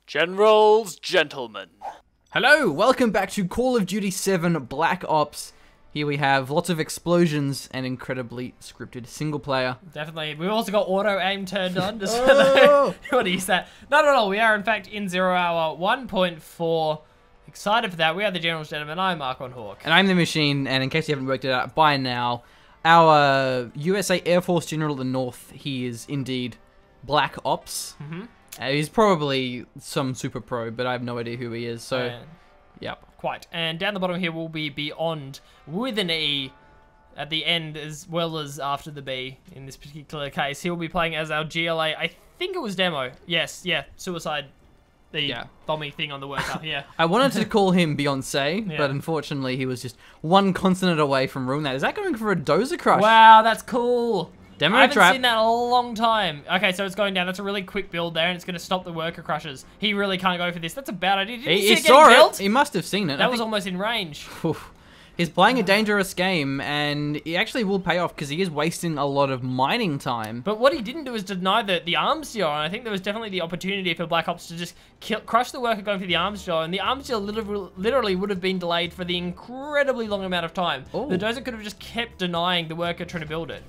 Gentlemen. Hello, welcome back to Call of Duty 7 Black Ops. Here we have lots of explosions and incredibly scripted single player. Definitely. We've also got auto aim turned on. Just Oh! what do you say? Not at all. We are, in fact, in 0 hour 1.4. Excited for that. We are the Generals Gentlemen. I'm Mark on Hawk. And I'm the Machine, and in case you haven't worked it out by now, our USA Air Force General of the North, he is indeed Black Ops. He's probably some super pro, but I have no idea who he is, so, yep. Quite. And down the bottom here will be Beyonde with an E at the end as well as after the B in this particular case. He'll be playing as our GLA. I think it was demo. Yes, yeah. Suicide. The bombing thing on the worker, yeah. I wanted to call him Beyonce, but unfortunately he was just one consonant away from ruining that. Is that going for a dozer crush? Wow, that's cool. Demo I haven't trap. seen that in a long time. Okay, so it's going down. That's a really quick build there, and it's going to stop the worker crushes. He really can't go for this. That's a bad idea. Did He see saw killed? it. He must have seen it. That was almost in range. He's playing a dangerous game, and he actually will pay off because he is wasting a lot of mining time. But what he didn't do is deny the arms deal, and I think there was definitely the opportunity for Black Ops to just crush the worker going for the arms deal, and the arms deal literally would have been delayed for the incredibly long amount of time. Ooh. The dozer could have just kept denying the worker trying to build it.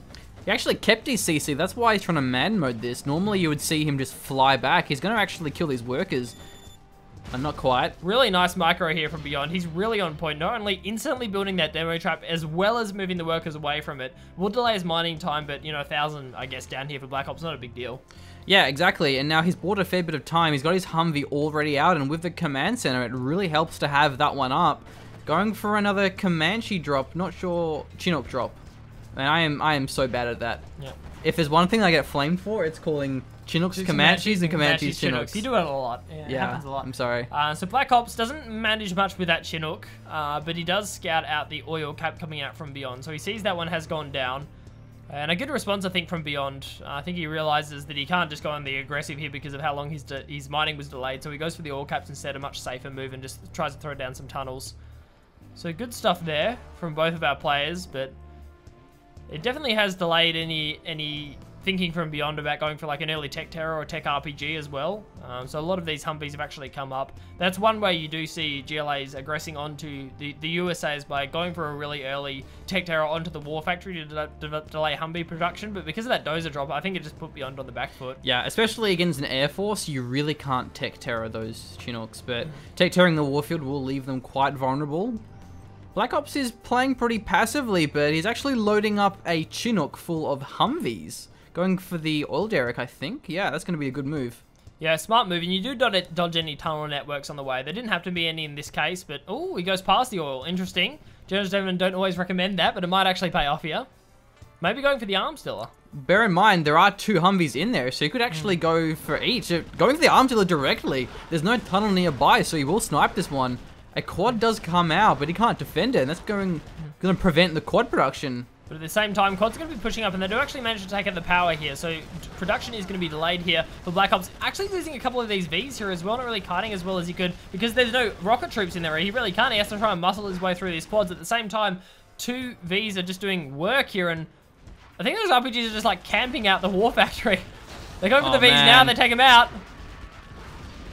He actually kept his CC. That's why he's trying to man mode this. Normally you would see him just fly back. He's going to actually kill these workers. And not quite. Really nice micro here from Beyonde. He's really on point. Not only instantly building that demo trap, as well as moving the workers away from it. Will delay his mining time, but, you know, 1,000, I guess, down here for Black Ops, not a big deal. Yeah, exactly. And now he's bought a fair bit of time. He's got his Humvee already out, and with the command center, it really helps to have that one up. Going for another Comanche drop. Not sure. Chinook drop. And I am so bad at that. Yeah. If there's one thing I get flamed for, it's calling Chinooks Comanches and Comanches Chinooks. You do it a lot. Yeah, it happens a lot. I'm sorry. So Black Ops doesn't manage much with that Chinook, but he does scout out the oil cap coming out from Beyonde. So he sees that one has gone down. And a good response, I think, from Beyonde. I think he realizes that he can't just go on the aggressive here because of how long his mining was delayed. So he goes for the oil caps instead, a much safer move, and just tries to throw down some tunnels. So good stuff there from both of our players, but it definitely has delayed any thinking from Beyonde about going for like an early tech terror or tech RPG as well. So a lot of these Humvees have actually come up. That's one way you do see GLAs aggressing onto the USA is by going for a really early tech terror onto the war factory to delay Humvee production. But because of that dozer drop, I think it just put Beyonde on the back foot. Yeah, especially against an Air Force, you really can't tech terror those Chinooks. But tech terroring the warfield will leave them quite vulnerable. Black Ops is playing pretty passively, but he's actually loading up a Chinook full of Humvees. Going for the oil derrick, I think. Yeah, that's going to be a good move. Yeah, smart move. And you do dodge any tunnel networks on the way. There didn't have to be any in this case, but oh, he goes past the oil. Interesting. Gentlemen don't always recommend that, but it might actually pay off here. Maybe going for the arms dealer. Bear in mind, there are 2 Humvees in there, so you could actually go for each. Going for the arms dealer directly. There's no tunnel nearby, so he will snipe this one. A quad does come out, but he can't defend it, and that's going to prevent the quad production. But at the same time, quad's going to be pushing up, and they do actually manage to take out the power here, so production is going to be delayed here for Black Ops. Actually losing a couple of these Vs here as well, not really kiting as well as he could, because there's no rocket troops in there. He really can't. He has to try and muscle his way through these quads. At the same time, 2 Vs are just doing work here, and I think those RPGs are just like camping out the war factory. They're going for the Vs now, and they take him out.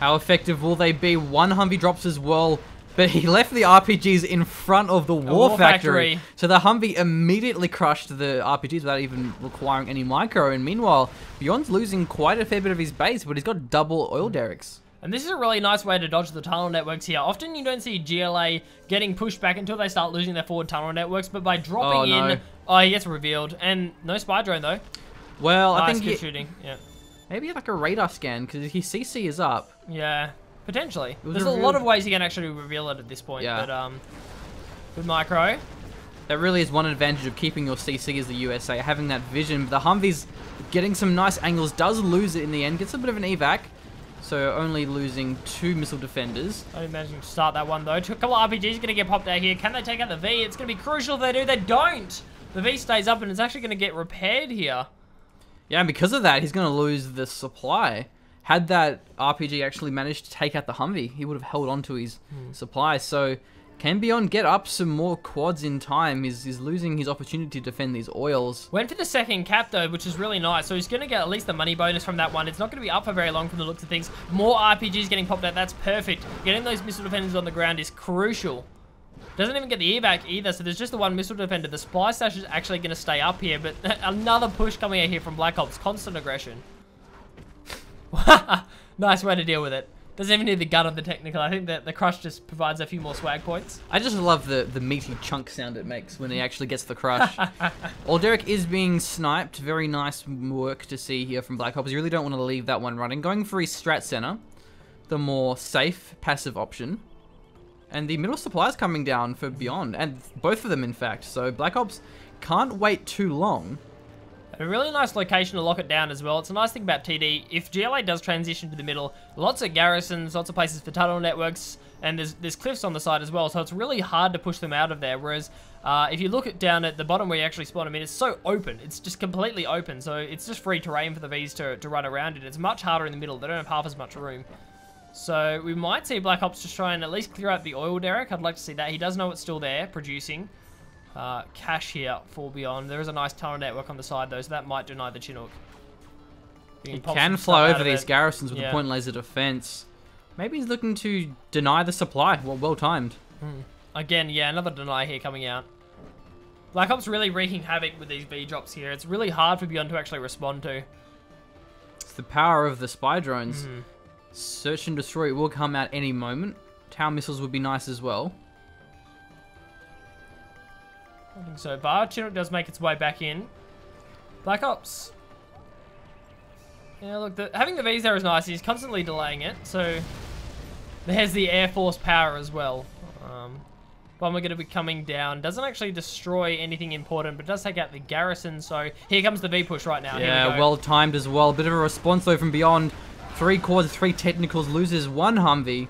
How effective will they be? 1 Humvee drops as well. But he left the RPGs in front of the war factory. So the Humvee immediately crushed the RPGs without even requiring any micro. And meanwhile, Beyonde's losing quite a fair bit of his base, but he's got double oil derricks. And this is a really nice way to dodge the tunnel networks here. Often you don't see GLA getting pushed back until they start losing their forward tunnel networks, but by dropping in... Oh, he gets revealed. And no spy drone, though. Well, I think think... shooting, yeah. Maybe like a radar scan, because his CC is up. Yeah. Potentially. There's a lot of ways you can actually reveal it at this point, but good micro. That really is one advantage of keeping your CC as the USA, having that vision. The Humvee's getting some nice angles, does lose it in the end, gets a bit of an evac, so only losing 2 missile defenders. I didn't manage to start that one though. A couple of RPGs are going to get popped out here. Can they take out the V? It's going to be crucial if they do. They don't! The V stays up and it's actually going to get repaired here. Yeah, and because of that, he's going to lose the supply. Had that RPG actually managed to take out the Humvee, he would have held on to his supply. So Can Beyonde get up some more quads in time? He's losing his opportunity to defend these oils. Went for the second cap though, which is really nice. So he's going to get at least the money bonus from that one. It's not going to be up for very long from the looks of things. More RPGs getting popped out. That's perfect. Getting those missile defenders on the ground is crucial. Doesn't even get the evac either, so there's just the one missile defender. The supply stash is actually going to stay up here, but another push coming out here from Blackops. Constant aggression. Nice way to deal with it. Doesn't even need the gun on the technical. I think that the crush just provides a few more swag points. I just love the meaty chunk sound it makes when he actually gets the crush. Alderic is being sniped. Very nice work to see here from Blackops. You really don't want to leave that one running. Going for his strat center, the more safe passive option. And the middle supply is coming down for Beyonde, and both of them in fact. So Blackops can't wait too long. A really nice location to lock it down as well. It's a nice thing about TD. If GLA does transition to the middle, lots of garrisons, lots of places for tunnel networks, and there's cliffs on the side as well, so it's really hard to push them out of there. Whereas if you look down at the bottom where you actually spawn them in, it's so open. It's just completely open, so it's just free terrain for the Vs to run around it. It's much harder in the middle. They don't have half as much room. So we might see Blackops just try and at least clear out the oil derrick. I'd like to see that. He does know it's still there, producing. Cash here for Beyonde. There is a nice tunnel network on the side though, so that might deny the Chinook. He can fly over these garrisons with the point laser defense. Maybe he's looking to deny the supply. Well timed. Again, yeah, another deny here coming out. Blackops really wreaking havoc with these V drops here. It's really hard for Beyonde to actually respond to. It's the power of the spy drones. Search and destroy will come out any moment. Tower missiles would be nice as well. I think so. But Chinook does make its way back in. Blackops. Yeah, look, having the Vs there is nice. He's constantly delaying it, so there's the Air Force power as well. Bomber going to be coming down. Doesn't actually destroy anything important, but does take out the garrison. So here comes the V push right now. Yeah, well timed as well. Bit of a response though from Beyonde. 3 quads, 3 technicals, loses 1 Humvee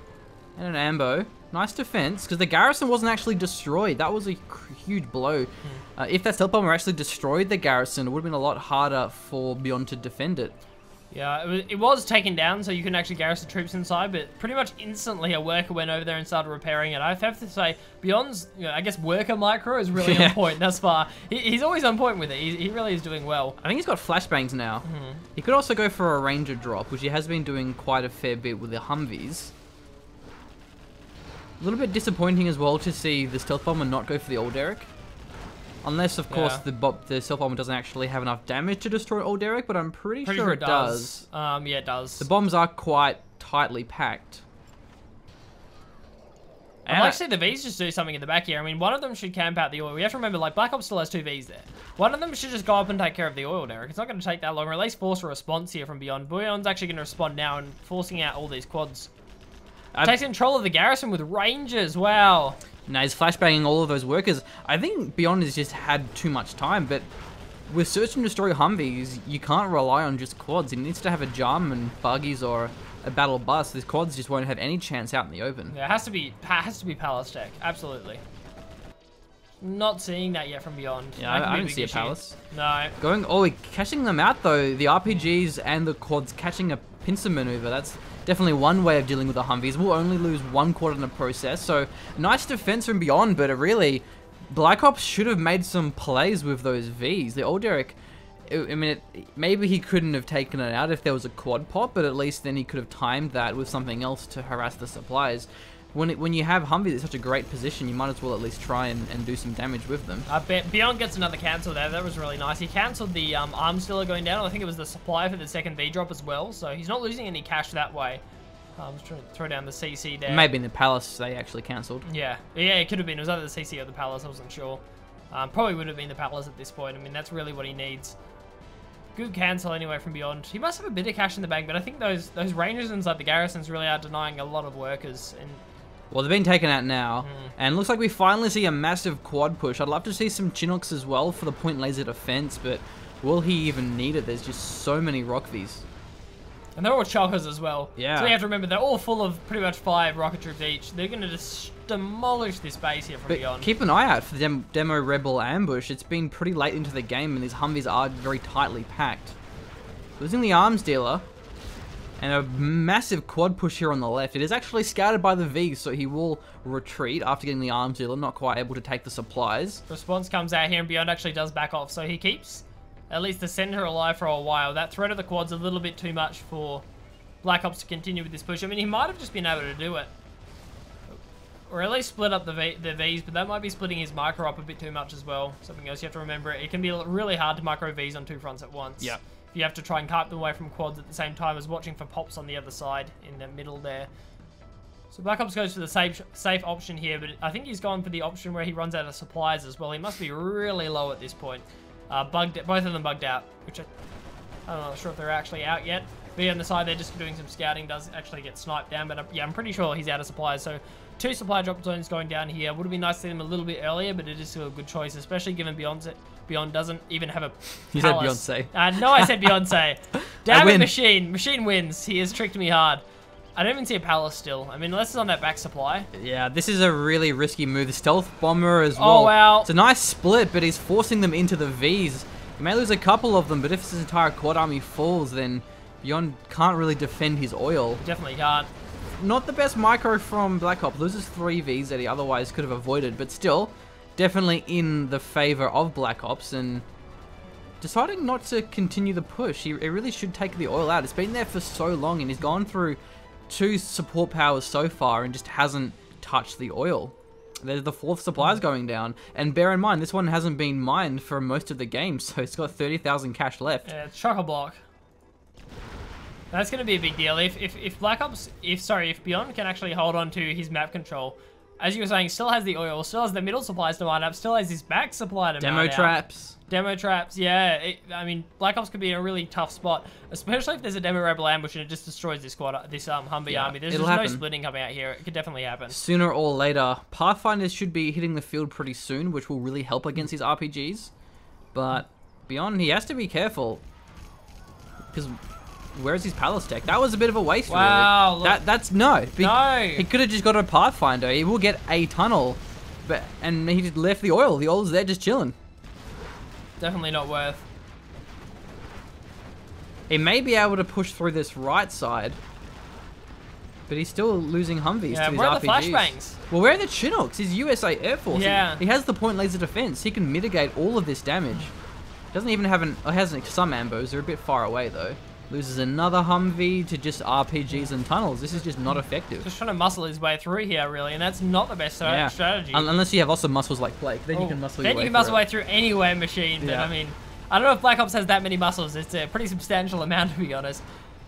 and an ambo. Nice defense, because the garrison wasn't actually destroyed. That was a huge blow. If that stealth bomber actually destroyed the garrison, it would have been a lot harder for Beyonde to defend it. Yeah, it was taken down, so you can actually garrison troops inside, but pretty much instantly a worker went over there and started repairing it. I have to say, Beyonde's, I guess, worker micro is really on point thus far. He's always on point with it. He really is doing well. I think he's got flashbangs now. He could also go for a ranger drop, which he has been doing quite a fair bit with the Humvees. A little bit disappointing as well to see the stealth bomber not go for the Alderic. Unless, of course, the stealth bomber doesn't actually have enough damage to destroy Alderic, but I'm pretty sure it does. Yeah, it does. The bombs are quite tightly packed. I'd like to see the Vs just do something in the back here. I mean, one of them should camp out the oil. We have to remember, like, Black Ops still has 2 Vs there. One of them should just go up and take care of the oil, Derek. It's not going to take that long, or at least force a response here from Beyonde. Beyonde's actually going to respond now and forcing out all these quads. Takes control of the garrison with rangers. Wow. Now he's flashbanging all of those workers. I think Beyonde has just had too much time, but with search and destroy Humvees, you can't rely on just quads. He needs to have a jam and buggies or a battle bus. These quads just won't have any chance out in the open. Yeah, it has to be Palace tech. Absolutely. Not seeing that yet from Beyonde. Yeah, I didn't see a Palace. No. Catching them out though. The RPGs and the quads catching a pincer maneuver. That's definitely one way of dealing with the Humvees. We'll only lose 1 quad in the process. So nice defense from Beyonde, but really, Blackops should have made some plays with those Vs. The Alderic, I mean, maybe he couldn't have taken it out if there was a quad pop, but at least then he could have timed that with something else to harass the supplies. When you have Humvees in such a great position, you might as well at least try and do some damage with them. I bet Beyonde gets another cancel there. That was really nice. He cancelled the arms dealer going down. I think it was the supply for the second V drop as well. So he's not losing any cash that way. I was trying to throw down the CC there. Maybe in the Palace they actually cancelled. Yeah, it could have been. It was either the CC or the Palace. I wasn't sure. Probably would have been the Palace at this point. I mean, that's really what he needs. Good cancel anyway from Beyonde. He must have a bit of cash in the bank, but I think those rangers inside the garrisons really are denying a lot of workers. And well, they've been taken out now, and looks like we finally see a massive quad push. I'd love to see some Chinooks as well for the point laser defense, but will he even need it? There's just so many Rock Vs. And they're all chockers as well. Yeah. So you have to remember, they're all full of pretty much 5 rocket troops each. They're going to just demolish this base here from Beyonde. Keep an eye out for the Demo Rebel ambush. It's been pretty late into the game, and these Humvees are very tightly packed. Losing the arms dealer. And a massive quad push here on the left. It is actually scouted by the Vs, so he will retreat after getting the arms dealer, not quite able to take the supplies. Response comes out here, and Beyonde actually does back off, so he keeps at least the center alive for a while. That threat of the quad's a little bit too much for Blackops to continue with this push. I mean, he might have just been able to do it. Or at least split up the Vs, but that might be splitting his micro up a bit too much as well. Something else you have to remember, it can be really hard to micro Vs on two fronts at once. Yeah. You have to try and kite them away from quads at the same time as watching for pops on the other side in the middle there. So Blackops goes for the safe option here, but I think he's gone for the option where he runs out of supplies as well. He must be really low at this point. Both of them bugged out, which I'm not sure if they're actually out yet. But on the side, they're just doing some scouting, does actually get sniped down, but yeah, I'm pretty sure he's out of supplies. So 2 supply drop zones going down here. Would have been nice to see them a little bit earlier, but it is still a good choice, especially given Beyonde doesn't even have a palace. You said Beyonce. No, I said Beyonce. Damn it, Machine. Machine wins. He has tricked me hard. I don't even see a palace still. I mean, unless it's on that back supply. Yeah, this is a really risky move. The stealth bomber as well. Oh, wow. It's a nice split, but he's forcing them into the Vs. He may lose a couple of them, but if his entire quad army falls, then Beyonde can't really defend his oil. Definitely can't. Not the best micro from Blackops. Loses 3 Vs that he otherwise could have avoided, but still, definitely in the favor of Blackops, and deciding not to continue the push. He really should take the oil out. It's been there for so long, and he's gone through 2 support powers so far and just hasn't touched the oil. There's the 4th supplies going down, and bear in mind, this one hasn't been mined for most of the game, so it's got 30,000 cash left. Yeah, it's chock-a-block. That's going to be a big deal. If Beyonde can actually hold on to his map control, as you were saying, still has the oil, still has the middle supplies to mine up, still has his back supply to mine out. Demo traps, yeah. I mean, Blackops could be in a really tough spot, especially if there's a demo rebel ambush and it just destroys this Humvee army. There's just no splitting coming out here. It could definitely happen. Sooner or later, Pathfinders should be hitting the field pretty soon, which will really help against these RPGs. But Beyonde, he has to be careful, because where's his palace tech? That was a bit of a waste, wow, really. That's no. No. He could have just got a Pathfinder. He will get a tunnel, and he just left the oil. The oil's there just chilling. Definitely not worth. He may be able to push through this right side, but he's still losing Humvees to his where are RPGs. the flashbangs? Well, where are the Chinooks? His USA Air Force. Yeah. He has the point laser defense. He can mitigate all of this damage. Doesn't even have some ambos. They're a bit far away though. Loses another Humvee to just RPGs and tunnels. This is just not effective. Just trying to muscle his way through here, really, and that's not the best strategy. Unless you have awesome muscles like Blake, then you can muscle your way through. Then you can muscle way through anywhere, Machine. But I mean, I don't know if Black Ops has that many muscles. It's a pretty substantial amount, to be honest.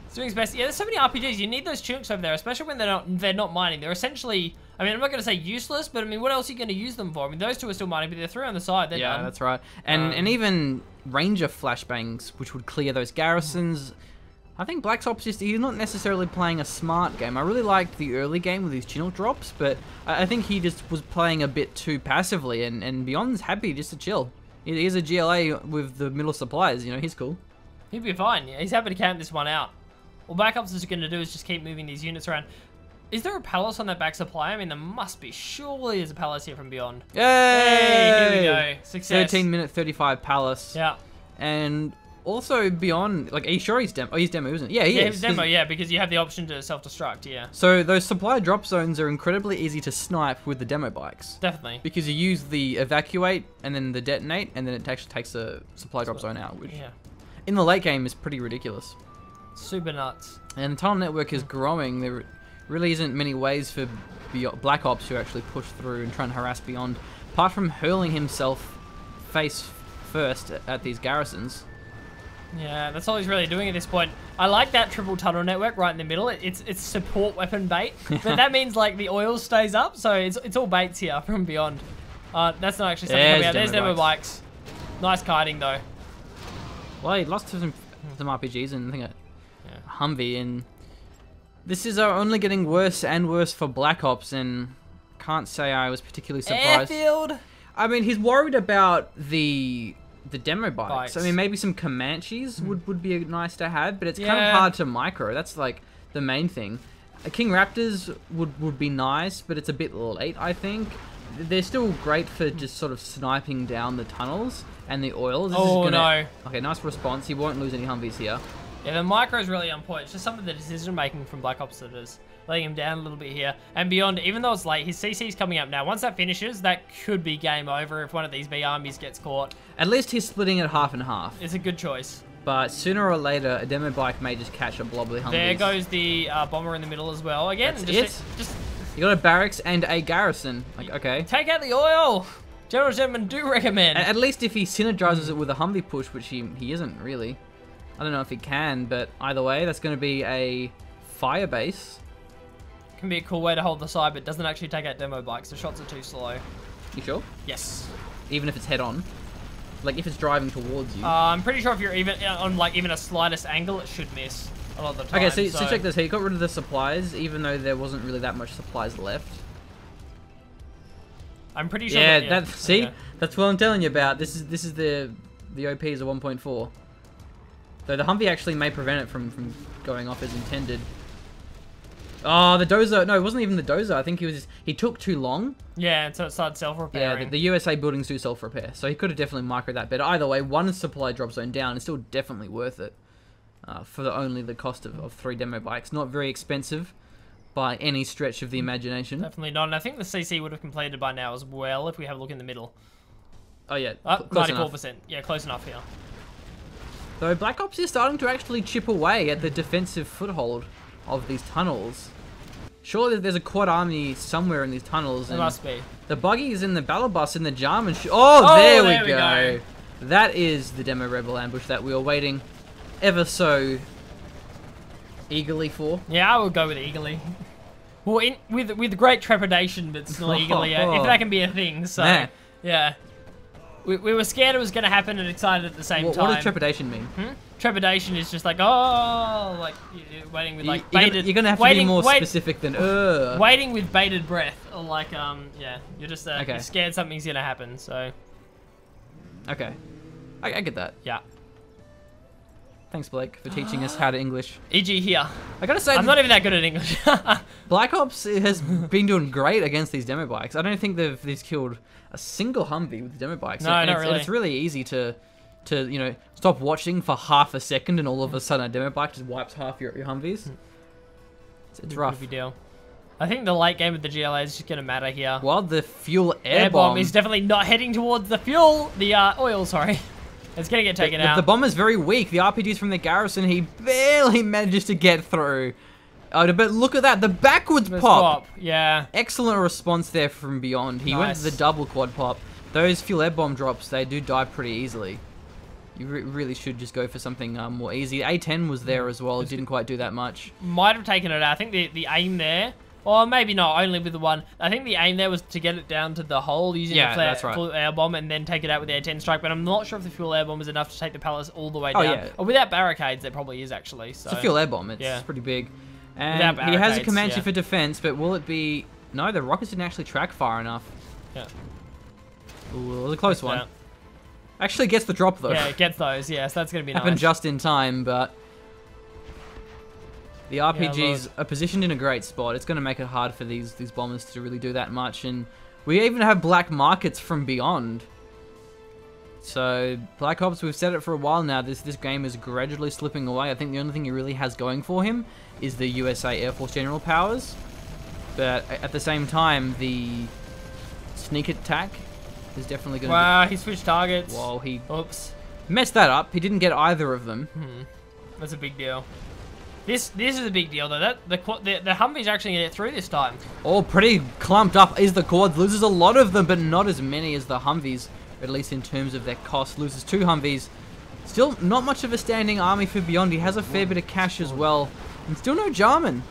It's doing its best. Yeah, there's so many RPGs. You need those Chinooks over there, especially when they're not mining. They're essentially, I mean, I'm not going to say useless, but I mean, what else are you going to use them for? I mean, those 2 are still mining, but they're 3 on the side. They're done. That's right. And even Ranger flashbangs, which would clear those garrisons. I think Black Ops he's not necessarily playing a smart game. I really liked the early game with his Chinook drops, but I think he just was playing a bit too passively, and Beyonde's happy just to chill. He has a GLA with the middle supplies, you know, he's cool. He'd be fine, yeah. He's happy to camp this one out. All Black Ops is going to do is just keep moving these units around. Is there a palace on that back supply? I mean, there must be. Surely there's a palace here from Beyonde. Yay! Hey, here we go. Success. 13-minute 35 palace. Yeah. And also Beyonde, like, are you sure he's demo? Oh, he's demo, isn't it? Yeah, he is. He's demo, yeah, because you have the option to self-destruct, yeah. So those supply drop zones are incredibly easy to snipe with the demo bikes. Definitely. Because you use the evacuate and then the detonate, and then it actually takes the supply drop zone out, which in the late game is pretty ridiculous. Super nuts. And the tunnel network is growing. There really isn't many ways for Black Ops to actually push through and try and harass Beyonde, apart from hurling himself face first at these garrisons. Yeah, that's all he's really doing at this point. I like that triple tunnel network right in the middle. It's support weapon bait, but that means like the oil stays up, so it's all baits here from Beyonde. That's not actually something coming out. There's demo bikes. Nice kiting though. Well, he lost some RPGs and I think Humvee, and this is only getting worse and worse for Black Ops, and can't say I was particularly surprised. Airfield. I mean, he's worried about the demo bikes. I mean, maybe some Comanches would be nice to have, but it's kind of hard to micro. That's like the main thing. King Raptors would be nice, but it's a bit late, I think. They're still great for just sort of sniping down the tunnels and the oil. This is gonna... no. Okay, nice response. He won't lose any Humvees here. Yeah, the micro is really on point. It's just some of the decision making from Blackops that is letting him down a little bit here. And Beyonde, even though it's late, his CC's coming up now. Once that finishes, that could be game over if one of these B armies gets caught. At least he's splitting it half and half. It's a good choice. But sooner or later, a demo bike may just catch a blobbly Humvees. There goes the bomber in the middle as well. Again, just you got a barracks and a garrison. Like, okay. Take out the oil. Gentlemen do recommend. At least if he synergizes it with a Humvee push, which he isn't really. I don't know if he can, but either way, that's going to be a fire base. Can be a cool way to hold the side, but doesn't actually take out demo bikes. The shots are too slow. You sure? Yes. Even if it's head on? Like if it's driving towards you? I'm pretty sure if you're even on like even a slightest angle, it should miss a lot of the time. Okay, so check this. He got rid of the supplies, even though there wasn't really that much supplies left. I'm pretty sure. Yeah, see, that's what I'm telling you about. This is the OPs of 1.4. Though the Humvee actually may prevent it from going off as intended. Oh, the dozer. No, it wasn't even the dozer. I think he took too long. Yeah, and so it started self-repairing. Yeah, the USA buildings do self-repair, so he could have definitely microed that better. Either way, one supply drop zone down is still definitely worth it for only the cost of 3 demo bikes. Not very expensive by any stretch of the imagination. Definitely not. And I think the CC would have completed by now as well if we have a look in the middle. Oh, yeah. 94%. Yeah, close enough here. Though Black Ops is starting to actually chip away at the defensive foothold of these tunnels. Surely there's a quad army somewhere in these tunnels. There must be. The buggies and the battle bus and the Jarman. Oh, there we go. That is the demo rebel ambush that we were waiting ever so eagerly for. Yeah, I would go with eagerly. Well, with great trepidation, but still eagerly, if that can be a thing. So, man. Yeah. We were scared it was going to happen and excited at the same time. What does trepidation mean? Trepidation is just like, oh, like you're waiting with like bated. You're going to have to be more specific than waiting with bated breath, or like yeah, you're just you're scared something's going to happen. So. Okay, I get that. Yeah. Thanks, Blake, for teaching us how to English. E.g. here. I gotta say, I'm not even that good at English. Black Ops has been doing great against these demo bikes. I don't think they've killed a single Humvee with demo bikes. No, not really. And it's really easy to stop watching for half a second and all of a sudden a demo bike just wipes half your Humvees. It's rough. Big deal. I think the late game of the GLA is just gonna matter here. Well, the fuel air bomb is definitely not heading towards the fuel. The oil, sorry. It's going to get taken out. The bomber's very weak. The RPGs from the garrison, he barely manages to get through. But look at that. The backwards pop. Yeah. Excellent response there from Beyonde. He went for the double quad pop. Those fuel air bomb drops, they do die pretty easily. You really should just go for something more easy. A10 was there as well. It didn't quite do that much. Might have taken it out. I think the aim there... Or maybe not, only with the one. I think the aim there was to get it down to the hole using the fuel air bomb and then take it out with the A10 strike. But I'm not sure if the fuel air bomb was enough to take the palace all the way down. Yeah. Or without barricades, there probably is actually. So. It's a fuel air bomb. It's pretty big. And he has a Comanche for defense, but will it be... No, the rockets didn't actually track far enough. Yeah. Ooh, it was a close one. Actually gets the drop, though. Yeah, it gets those. Yeah, so that's going to be nice. Happened just in time, but... The RPGs are positioned in a great spot. It's going to make it hard for these bombers to really do that much. And we even have black markets from Beyonde. So, Black Ops, we've said it for a while now, this game is gradually slipping away. I think the only thing he really has going for him is the USA Air Force General powers. But at the same time, the sneak attack is definitely going to Wow, he switched targets. Whoa, he Oops. messed that up. He didn't get either of them. That's a big deal. This is a big deal though. The Humvee's actually gonna get through this time. Oh, pretty clumped up is the quads. Loses a lot of them, but not as many as the Humvees, at least in terms of their cost. Loses 2 Humvees. Still not much of a standing army for Beyonde. He has a fair bit of cash as well. And still no Jarman.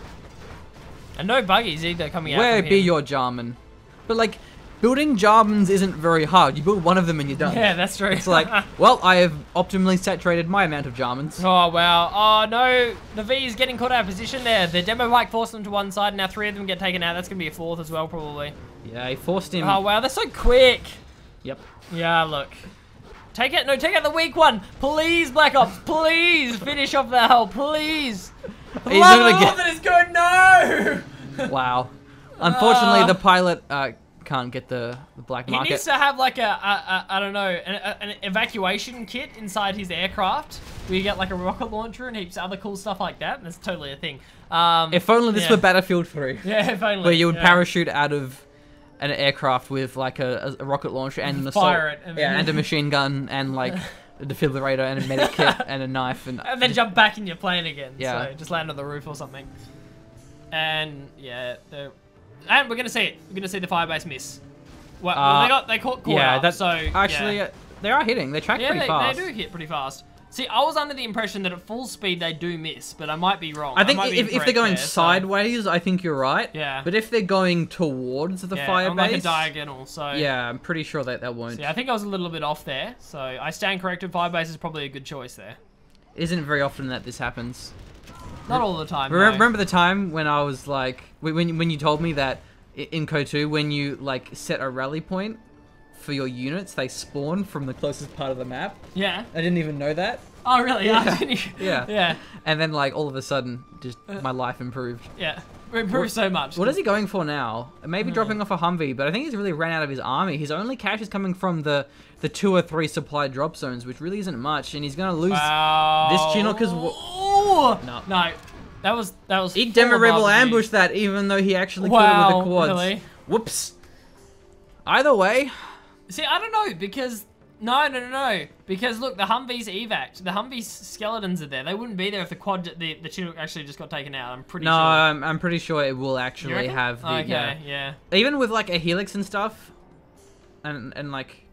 And no buggies either coming out. Where be your Jarman? But like, building Jarmans isn't very hard. You build one of them and you're done. Yeah, that's true. It's like, well, I have optimally saturated my amount of Jarmans. Oh, wow. Oh, no. The V is getting caught out of position there. The demo bike forced them to one side, and now 3 of them get taken out. That's going to be a 4th as well, probably. Yeah, he forced him. Oh, wow. They're so quick. Yep. Yeah, look. Take out the weak one. Please, Black Ops. Please finish off the hell. Please. He's not gonna get... No. Wow. Unfortunately, the pilot can't get the black He market. needs to have like I don't know, an evacuation kit inside his aircraft where you get like a rocket launcher and heaps of other cool stuff like that. That's totally a thing. If only this were Battlefield 3. Yeah, if only. Where you would parachute out of an aircraft with like a rocket launcher and an assault, fire it, and a machine gun and like a defibrillator and a medic kit and a knife and then jump back in your plane again. Yeah. So just land on the roof or something. And yeah, and we're gonna see it. We're gonna see the firebase miss. Well, they caught yeah, up, that's so actually they are hitting. They track pretty fast. They do hit pretty fast. See, I was under the impression that at full speed they do miss, but I might be wrong. I think if they're going sideways, I think you're right. Yeah. But if they're going towards the fire on base, like a diagonal, so yeah, I'm pretty sure that won't. See, I think I was a little bit off there, so I stand corrected. Firebase is probably a good choice there. Isn't very often that this happens. Not all the time. Remember the time when I was like, when you told me that in Code 2, when you like set a rally point for your units, they spawn from the closest part of the map. Yeah. I didn't even know that. Oh really? Yeah. Yeah. Yeah. And then like all of a sudden, just my life improved. Yeah. It improved so much. What is he going for now? Maybe dropping off a Humvee, but I think he's really ran out of his army. His only cash is coming from the 2 or 3 supply drop zones, which really isn't much, and he's gonna lose this Chinook as well. No. That was. He Demo Rebel ambushed that, even though he actually killed it with the quads. Really? Whoops. Either way. See, I don't know, because no. Because look, the Humvee's evac, the Humvee's skeletons are there. They wouldn't be there if the Chinook actually just got taken out. I'm pretty sure. No, I'm pretty sure it will actually have the yeah. Even with like a helix and stuff, and like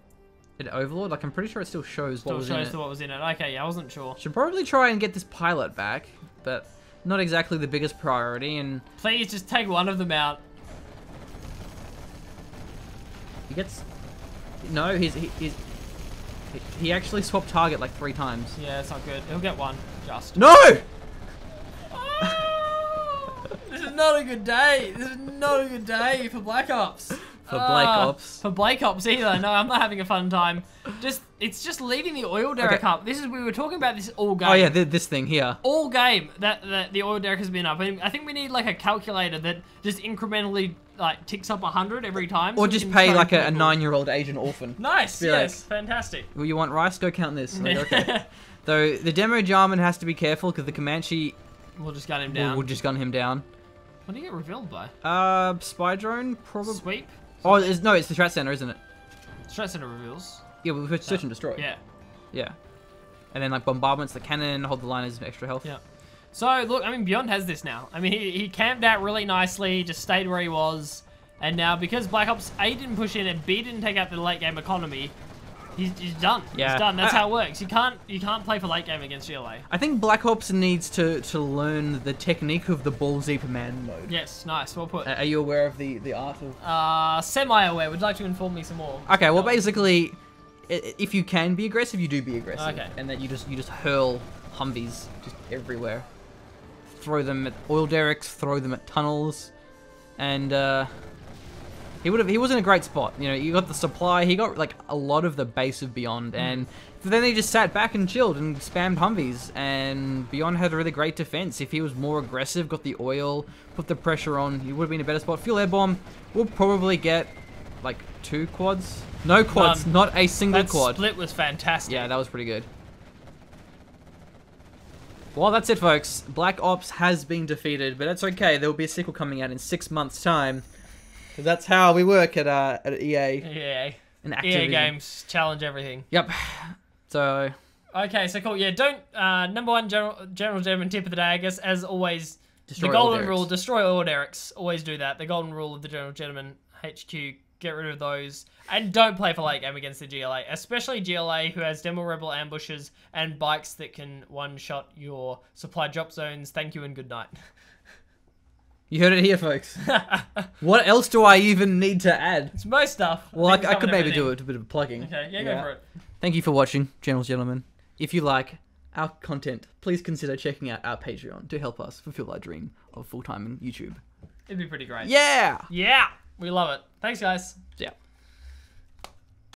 an overlord, like I'm pretty sure it still shows what was in it. What was in it. Okay, yeah, I wasn't sure. Should probably try and get this pilot back, but not exactly the biggest priority. And please just take one of them out. He gets. No, he actually swapped target like 3 times. Yeah, it's not good. He'll get one, just. No! Oh, this is not a good day. This is not a good day for Black Ops. For Black Ops. For Black Ops either. No, I'm not having a fun time. It's just leaving the oil derrick up. We were talking about this all game. Oh yeah, this thing here. All game that the oil derrick has been up. I think we need like a calculator that just incrementally like ticks up 100 every time. Or just pay like a 9-year-old Asian orphan. Nice, yes, fantastic. Well, you want rice? Go count this. Okay. Though the demo Jarman has to be careful because the Comanche will just gun him down. Will just gun him down. What do you get revealed by? Spy drone probably. Sweep. Oh, it's the strat center, isn't it? Strat center reveals. Yeah, we search and destroy. Yeah. Yeah. And then like bombardments, the cannon, hold the line as extra health. Yeah. So look, I mean, Beyonde has this now. I mean, he camped out really nicely, just stayed where he was, and now because Black Ops A didn't push in and B didn't take out the late game economy, he's done. Yeah. He's done. That's how it works. You can't play for late game against GLA. I think Black Ops needs to learn the technique of the ballsy command mode. Yes, nice. Well put. Are you aware of the art of? Semi-aware. Would you like to inform me some more? Okay. Well, basically, if you can be aggressive, you do be aggressive. Okay. And that you just hurl Humvees just everywhere. Throw them at oil derricks, throw them at tunnels, and he was in a great spot. You know, you got the supply, he got like a lot of the base of Beyonde, and then he just sat back and chilled and spammed Humvees, and Beyonde had a really great defense. If he was more aggressive, got the oil, put the pressure on, he would have been in a better spot. Fuel air bomb, we'll probably get like 2 quads. No quads, not a single quad. That split was fantastic. Yeah, that was pretty good. Well, that's it, folks. Black Ops has been defeated, but that's okay. There will be a sequel coming out in 6 months' time. Because that's how we work at EA. EA. And Activision. EA Games challenge everything. Yep. So. Okay, so cool. Yeah, don't. Number one General tip of the day, I guess, as always, Destroy the golden oil rule: destroy oil derricks. Always do that. The golden rule of the General Gentlemen HQ. Get rid of those. And don't play for late game against the GLA. Especially GLA, who has Demo Rebel ambushes and bikes that can one-shot your supply drop zones. Thank you and good night. You heard it here, folks. What else do I even need to add? It's most stuff. Well, I could maybe do a bit of plugging. Okay, yeah, go for it. Thank you for watching, Gentlemen. If you like our content, please consider checking out our Patreon to help us fulfill our dream of full-time in YouTube. It'd be pretty great. Yeah! Yeah! We love it. Thanks, guys. Yeah.